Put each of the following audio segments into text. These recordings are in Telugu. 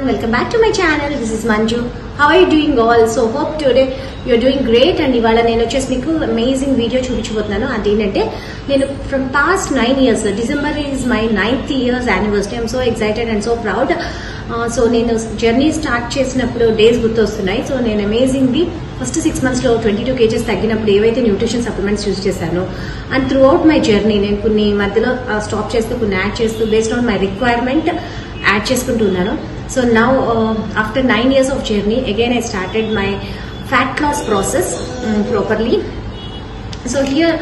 welcome back to my channel. This is Manju. How are you doing all? So hope today you're doing great. And ivala nenu vachesi meeku amazing video chupichibotnanu. Adentante nenu from past 9 years, December is my 9th year's anniversary. I'm so excited and so proud. So nenu journey start chesinappudu days gurtosthunnai. So nenu amazingly first 6 months lo 22 kgs తగ్గినప్పుడు ఏవైతే న్యూట్రిషన్ సప్లిమెంట్స్ యూజ్ చేశానో and throughout my journey నేను కొన్ని మధ్యలో స్టాప్ చేస్తూ కొన్ని యాడ్ చేస్తూ based on my requirement add చేసుకుంటున్నాను. So now after 9 years of journey again I started my fat loss process properly. So here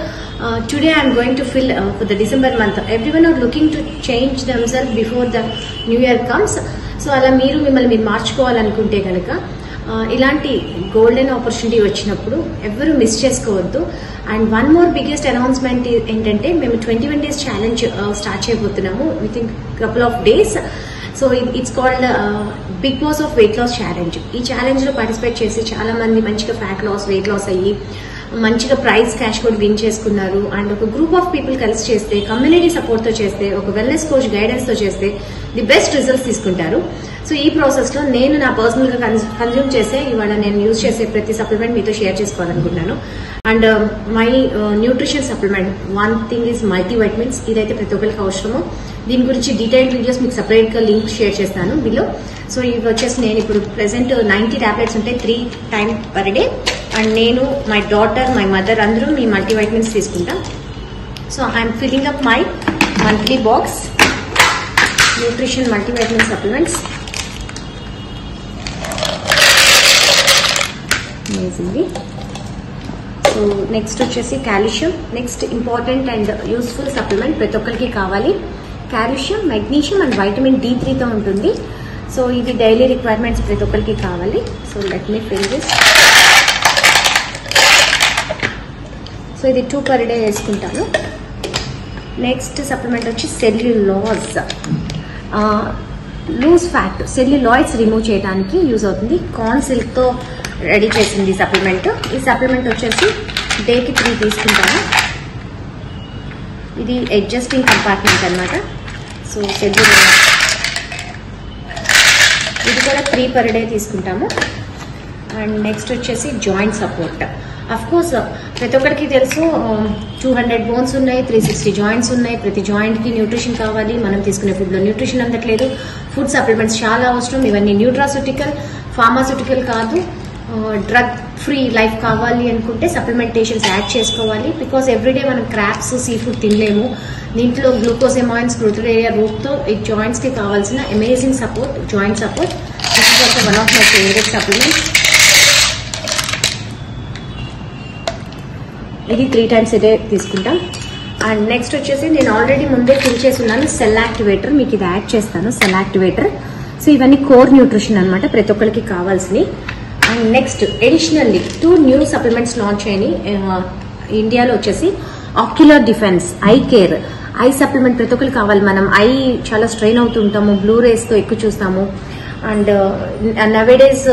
today I am going to fill for the December month. Everyone are looking to change themselves before the new year comes. So అలా మీరు మిమ్మల్ని మీరు మార్చుకోవాలనుకుంటే కనుక ఇలాంటి గోల్డెన్ ఆపర్చునిటీ వచ్చినప్పుడు ఎవరు మిస్ చేసుకోవద్దు. And one more biggest announcement ఏంటంటే మేము 21 days ఛాలెంజ్ స్టార్ట్ చేయబోతున్నాము with in couple of days. So it's called big boss of weight loss challenge. ఈ ఛాలెంజ్ లో పార్టిసిపేట్ చేసి చాలా మంది మంచిగా ఫ్యాట్ లాస్ వెయిట్ లాస్ అయ్యి మంచిగా ప్రైజ్ క్యాష్ కూడా విన్ చేసుకున్నారు. అండ్ ఒక గ్రూప్ ఆఫ్ పీపుల్ కలిసి చేస్తే, కమ్యూనిటీ సపోర్ట్ తో చేస్తే, ఒక వెల్నెస్ కోచ్ గైడెన్స్ తో చేస్తే ది బెస్ట్ రిజల్ట్స్ తీసుకుంటారు. సో ఈ ప్రాసెస్ లో నేను నా పర్సనల్ గా కన్జ్యూమ్ చేసే ఇవాళ నేను యూజ్ చేసే ప్రతి సప్లిమెంట్ మీతో షేర్ చేసుకోవాలనుకుంటున్నాను. And my nutrition supplement one thing is multivitamins. ఇదైతే ప్రతి ఒక్కరికి అవసరము. దీని గురించి డీటెయిల్డ్ వీడియోస్ మీకు సపరేట్ గా లింక్ షేర్ చేస్తాను బిలో. సో ఇవి వచ్చేసి నేను ఇప్పుడు ప్రెసెంట్ 90 టాబ్లెట్స్ ఉంటాయి 3 times per day. అండ్ నేను మై డాటర్ మై మదర్ అందరూ మీ మల్టీవైటమిన్స్ తీసుకుంటాం. So I'm filling up my monthly box nutrition multivitamin supplements. Amazingly. So next వచ్చేసి calcium. Next important and useful supplement ప్రతి ఒక్కరికి కావాలి. కాల్షియం, మెగ్నీషియం అండ్ వైటమిన్ D3తో ఉంటుంది. సో ఇది డైలీ రిక్వైర్మెంట్స్ ప్రతి ఒక్కరికి కావాలి. So let me fill this. So ఇది 2 per day వేసుకుంటాను. నెక్స్ట్ సప్లిమెంట్ వచ్చి cellulose. Lose fat celluloids remove చేయడానికి యూజ్ అవుతుంది. కార్న్ సిల్క్ తో రెడీ చేసింది సప్లిమెంట్. ఈ సప్లిమెంట్ వచ్చేసి డేకి 3 తీసుకుంటాను. ఇది అడ్జస్టింగ్ కంపార్ట్మెంట్ అన్నమాట. సో సెల్యులాజ్ ఇది కూడా 3 per day తీసుకుంటాము. అండ్ నెక్స్ట్ వచ్చేసి జాయింట్ సపోర్ట్. అఫ్ కోర్స్ ప్రతి ఒక్కరికి తెలుసు 200 bones ఉన్నాయి, 360 జాయింట్స్ ఉన్నాయి. ప్రతి జాయింట్ కి న్యూట్రిషన్ కావాలి. మనం తీసుకునే ఫుడ్ లో న్యూట్రిషన్ అందట్లేదు. ఫుడ్ సప్లిమెంట్స్ చాలా అవసరం. ఇవన్నీ న్యూట్రాస్యూటికల్, ఫార్మాస్యూటికల్ కాదు. డ్రగ్ ఫ్రీ లైఫ్ కావాలి అనుకుంటే సప్లిమెంటేషన్స్ యాడ్ చేసుకోవాలి. బికాస్ ఎవ్రీడే మనం క్రాప్స్, సీ ఫుడ్ తినలేము. దీంట్లో గ్లూకోజెమాయిన్స్, ప్రోటీరియా రూట్తో ఈ జాయింట్స్ కి కావాల్సిన amazing support, joint support. This is also one of my favourite supplement. ఇది 3 times a day తీసుకుంటాం. అండ్ నెక్స్ట్ వచ్చేసి నేను ఆల్రెడీ ముందే ఫిల్ చేసి ఉన్నాను సెల్ యాక్టివేటర్. మీకు ఇది యాడ్ చేస్తాను, సెల్ యాక్టివేటర్. సో ఇవన్నీ కోర్ న్యూట్రిషన్ అనమాట, ప్రతి ఒక్కరికి కావాల్సినవి. And next additionally 2 new supplements launch అయినాయి ఇండియాలో. వచ్చేసి ocular defence, I care. I supplement ప్రతి ఒక్కరికి కావాలి. మనం ఐ చాలా స్ట్రెయిన్ అవుతుంటాము, బ్లూ రేస్ తో ఎక్కువ చూస్తాము. And nowadays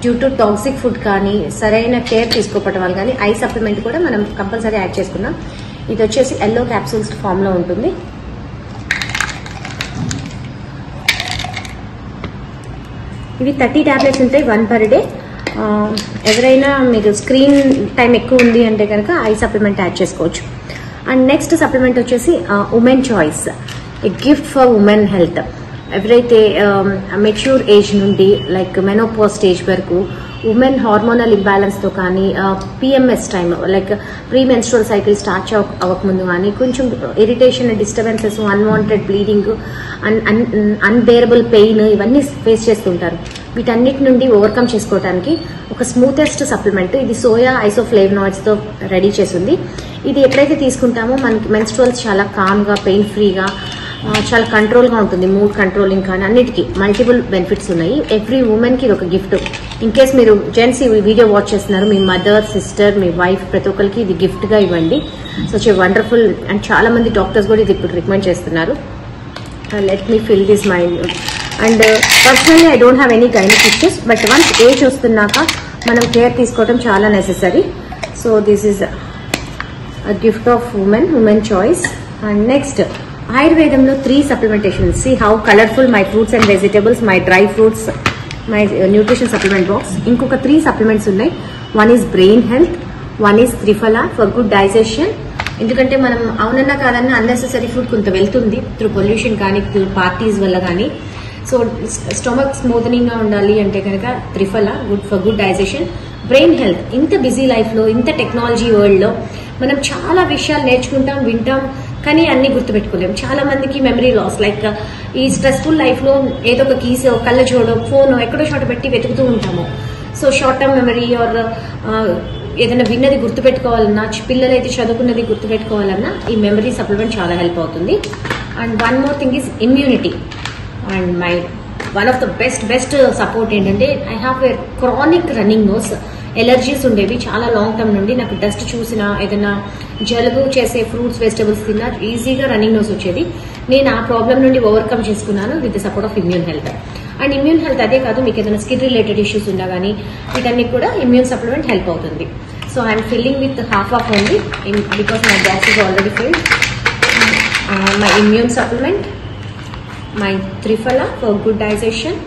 due to toxic food కానీ సరైన కేర్ తీసుకోవటం వల్ల కానీ ఐ సప్లిమెంట్ కూడా మనం కంపల్సరీ యాడ్ చేసుకున్నాం. ఇది వచ్చేసి ఎల్లో క్యాప్సూల్స్ ఫామ్ లో ఉంటుంది. ఇవి 30 టాబ్లెట్స్ ఉంటాయి 1 per day. ఎవరైనా మీరు స్క్రీన్ టైం ఎక్కువ ఉంది అంటే కనుక ఐ సప్లిమెంట్ యాడ్ చేసుకోవచ్చు. అండ్ నెక్స్ట్ సప్లిమెంట్ వచ్చేసి women choice, a gift for women health. ఎవరైతే మెచ్యూర్ ఏజ్ నుండి లైక్ మెనోపాజ్ స్టేజ్ వరకు ఉమెన్ హార్మోనల్ ఇంబ్యాలెన్స్ తో కానీ PMS time like pre menstrual cycle start అవ్వకముందు కానీ కొంచెం irritation, disturbances, unwanted bleeding, unbearable pain ఇవన్నీ ఫేస్ చేస్తుంటారు. వీటన్నిటి నుండి ఓవర్కమ్ చేసుకోవడానికి ఒక స్మూతెస్ట్ సప్లిమెంట్. ఇది సోయా ఐసోఫ్లేవనాయిడ్స్ తో రెడీ చేసింది. ఇది ఎప్పుడైతే తీసుకుంటామో మనకి మెన్స్ట్రువల్స్ చాలా కామ్ గా, పెయిన్ ఫ్రీగా, చాలా కంట్రోల్ గా ఉంటుంది. మూడ్ కంట్రోలింగ్ కానీ అన్నిటికీ మల్టిపుల్ బెనిఫిట్స్ ఉన్నాయి. ఎవ్రీ ఉమెన్ కి ఇది ఒక గిఫ్ట్. ఇన్ కేస్ మీరు జెంట్స్ ఈ వీడియో వాచ్ చేస్తున్నారు, మీ మదర్, సిస్టర్, మీ వైఫ్ ప్రతి ఒక్కరికి ఇది గిఫ్ట్ గా ఇవ్వండి. So wonderful. అండ్ చాలా మంది డాక్టర్స్ కూడా ఇది ఇప్పుడు రికమెండ్ చేస్తున్నారు. Let me fill this my. And personally I don't have any gynaec issues, but once age వస్తున్నాక మనం కేర్ తీసుకోవడం చాలా necessary. So this is a gift of women choice. And next ఆయుర్వేదంలో 3 supplementations. See how colorful my fruits and vegetables, my dry fruits, my nutrition supplement box. ఇంకొక 3 supplements ఉన్నాయి. One is brain health, one is Triphala for good digestion. ఎందుకంటే మనం అవునన్నా కాదన్నా అన్నెసెసరీ ఫుడ్ కొంత వెళ్తుంది త్రూ పొల్యూషన్ కానీ త్రూ పార్టీస్ వల్ల కానీ. సో స్టొమక్ స్మూతనింగ్ గా ఉండాలి అంటే కనుక triphala good for good digestion. Brain health, ఇంత బిజీ లైఫ్ లో ఇంత టెక్నాలజీ వరల్డ్ లో మనం చాలా విషయాలు నేర్చుకుంటాం, వింటాం, కానీ అన్ని గుర్తుపెట్టుకోలేం. చాలా మందికి మెమరీ లాస్, లైక్ ఈ స్ట్రెస్ఫుల్ లైఫ్ లో ఏదో ఒక కీస్, కళ్ళ జోడో, ఫోన్ ఎక్కడో చోట పెట్టి వెతుకుతూ ఉంటాము. So short term memory or ఏదైనా విన్నది గుర్తుపెట్టుకోవాలన్నా, పిల్లలైతే చదువుకున్నది గుర్తుపెట్టుకోవాలన్నా ఈ మెమరీ సప్లిమెంట్ చాలా హెల్ప్ అవుతుంది. And one more thing is immunity. And my one of the best support ఏంటంటే I have a chronic running nose. Allergies ఉండేవి చాలా లాంగ్ టర్మ్ నుండి. నాకు డస్ట్ చూసినా, ఏదైనా జలుబు చేసే ఫ్రూట్స్ వెజిటబుల్స్ తిన్నా ఈజీగా రన్నింగ్ నోస్ వచ్చేది. నేను ఆ ప్రాబ్లం నుండి ఓవర్కమ్ చేసుకున్నాను with the support of immune health. And immune health అదే కాదు, మీకు ఏదైనా స్కిన్ రిలేటెడ్ ఇష్యూస్ ఉన్నా కానీ వీటన్నిటి కూడా ఇమ్యూన్ సప్లిమెంట్ హెల్ప్ అవుతుంది. So I'm filling with half of only because my box is already filled. My immune supplement, my Triphala for good digestion.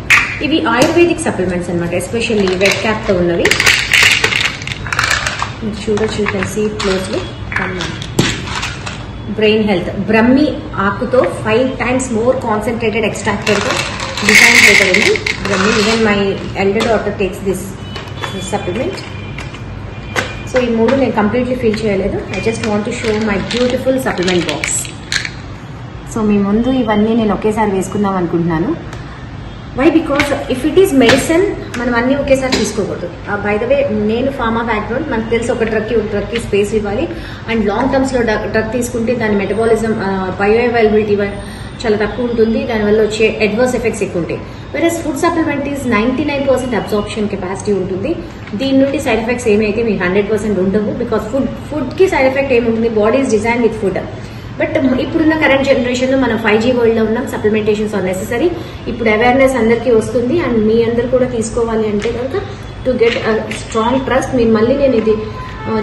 ఇవి ఆయుర్వేదిక్ సప్లిమెంట్స్ అనమాట, ఎస్పెషల్లీ రెడ్ క్యాప్ తో ఉన్నవి. చూడొచ్చు, you can see closely. Brain health, brahmi ఆకుతో 5 times మోర్ కాన్సన్ట్రేటెడ్ ఎక్స్ట్రాక్టెడ్ తో డిజైన్ చేయబడింది brahmi. Even my elder daughter takes this supplement. So ఈ 3 నేను కంప్లీట్లీ ఫీల్ చేయలేదు. I just want to show my beautiful supplement box. So మీ ముందు ఇవన్నీ నేను ఒకేసారి వేసుకుందాం అనుకుంటున్నాను. Why? Because if it is medicine మనం అన్ని ఒకేసారి తీసుకోకూడదు. బై ద వే, నేను ఫార్మా బ్యాక్గ్రౌండ్, మనకు తెలిసి ఒక డ్రగ్కి స్పేస్ ఇవ్వాలి. అండ్ లాంగ్ టర్మ్స్లో డ్రగ్ తీసుకుంటే దాని మెటబాలిజం, బయో అవైలబిలిటీ చాలా తక్కువ ఉంటుంది. దానివల్ల వచ్చే అడ్వర్స్ ఎఫెక్ట్స్ ఎక్కువ ఉంటాయి. Versus food supplement is 99% absorption capacity ఉంటుంది. దీని నుండి సైడ్ ఎఫెక్ట్స్ ఏమైతే మీకు 100% ఉండవు. బికాస్ ఫుడ్కి సైడ్ ఎఫెక్ట్ ఏముంటుంది, body is design with food. But ఇప్పుడున్న కరెంట్ జనరేషన్లో మనం 5G వరల్డ్లో ఉన్నాం. Supplementations are necessary. ఇప్పుడు అవేర్నెస్ అందరికీ వస్తుంది. అండ్ మీ అందరు కూడా తీసుకోవాలి అంటే కనుక టు గెట్ స్ట్రాంగ్ ట్రస్ట్. మీరు మళ్ళీ నేను ఇది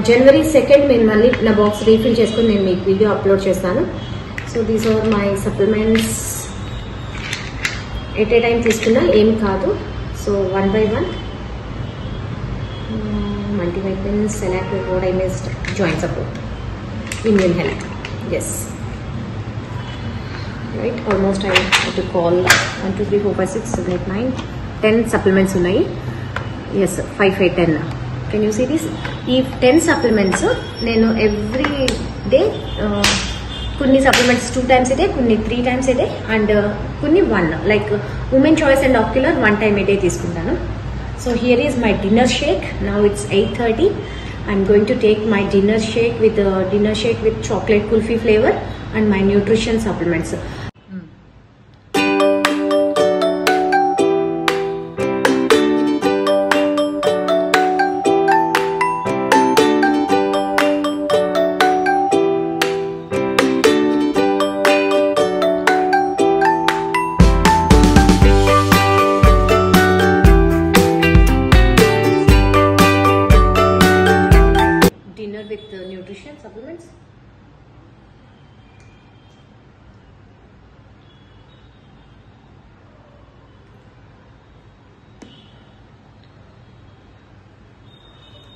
January 2nd నేను మళ్ళీ నా బాక్స్ రీఫిల్ చేసుకుని నేను మీకు వీడియో అప్లోడ్ చేస్తాను. So these are my supplements. At a time తీసుకున్నా ఏం కాదు. So 1 by 1 multivitamins, select what I missed, joint support, immune health. Yes, right, almost I have to call 1 2 3 4 5 6 7 8 9 10 supplements unnai. Yes, 5 5 10. Can you see this? If 10 supplements nenu every day కొన్ని సప్లిమెంట్స్ 2 times a day, కొన్ని 3 times a day, అండ్ కొన్ని 1, like women choice and ocular 1 time a day తీసుకుంటాను. So here is my dinner shake. Now it's 8:30. I'm going to take my dinner shake with chocolate kulfi flavor and my nutrition supplements. With nutrition supplements.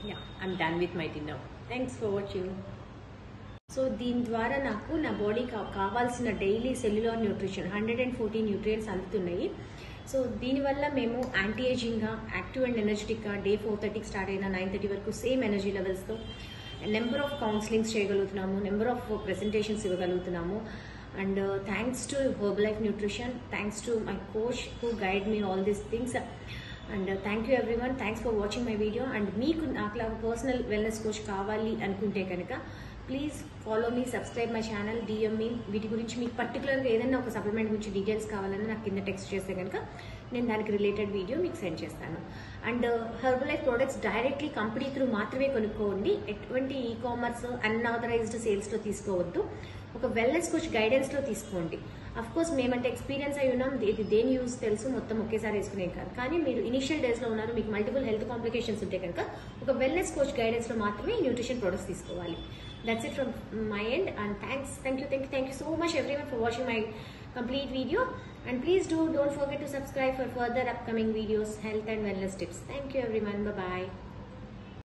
Yeah, I'm done with my dinner. Thanks for watching. So దీని ద్వారా నాకు నా బాడీకి కావాల్సిన డైలీ సెల్యులార్ న్యూట్రిషన్ 114 న్యూట్రియంట్స్ అందుతున్నాయి. సో దీనివల్ల మేము యాంటీ ఏజింగ్గా, యాక్టివ్ అండ్ ఎనర్జెటిక్గా డే 4:30కి స్టార్ట్ అయిన 9:30 వరకు సేమ్ ఎనర్జీ లెవెల్స్తో నెంబర్ ఆఫ్ కౌన్సిలింగ్స్ చేయగలుగుతున్నాము, నెంబర్ ఆఫ్ ప్రెజెంటేషన్స్ ఇవ్వగలుగుతున్నాము. And thanks to Herbalife nutrition, thanks to my coach who guide me all these things. And thank you everyone. Thanks for watching my video. And మీకు నాకులాగా పర్సనల్ వెల్నెస్ కోచ్ కావాలి అనుకుంటే కనుక please follow me, subscribe my channel, DM me. వీటి గురించి మీకు పర్టికులర్గా ఏదైనా ఒక సప్లిమెంట్ గురించి డీటెయిల్స్ కావాలని నాకు కింద టెక్స్ట్ చేస్తే కనుక నేను దానికి రిలేటెడ్ వీడియో మీకు సెండ్ చేస్తాను. And Herbalife products directly company through మాత్రమే కొనుక్కోండి. ఎటువంటి ఈ-కామర్స్, అన్ఆథరైజ్డ్ సేల్స్లో తీసుకోవద్దు. ఒక వెల్నెస్ కోచ్ గైడెన్స్లో తీసుకోండి. అఫ్కోర్స్ మేమంటే ఎక్స్పీరియన్స్ అయి ఉన్నాం, ఇది దేని యూజ్ తెలుసు, మొత్తం ఒకేసారి వేసుకునే కాదు. కానీ మీరు ఇనిషియల్ డేస్లో ఉన్నారు, మీకు మల్టిపుల్ హెల్త్ కాంప్లికేషన్స్ ఉంటే కనుక ఒక వెల్నెస్ కోచ్ గైడెన్స్లో మాత్రమే న్యూట్రిషన్ ప్రొడక్ట్స్ తీసుకోవాలి. That's it from my end, and thanks. Thank you so much everyone for watching my complete video, and please don't forget to subscribe for further upcoming videos, health and wellness tips. Thank you everyone. Bye bye.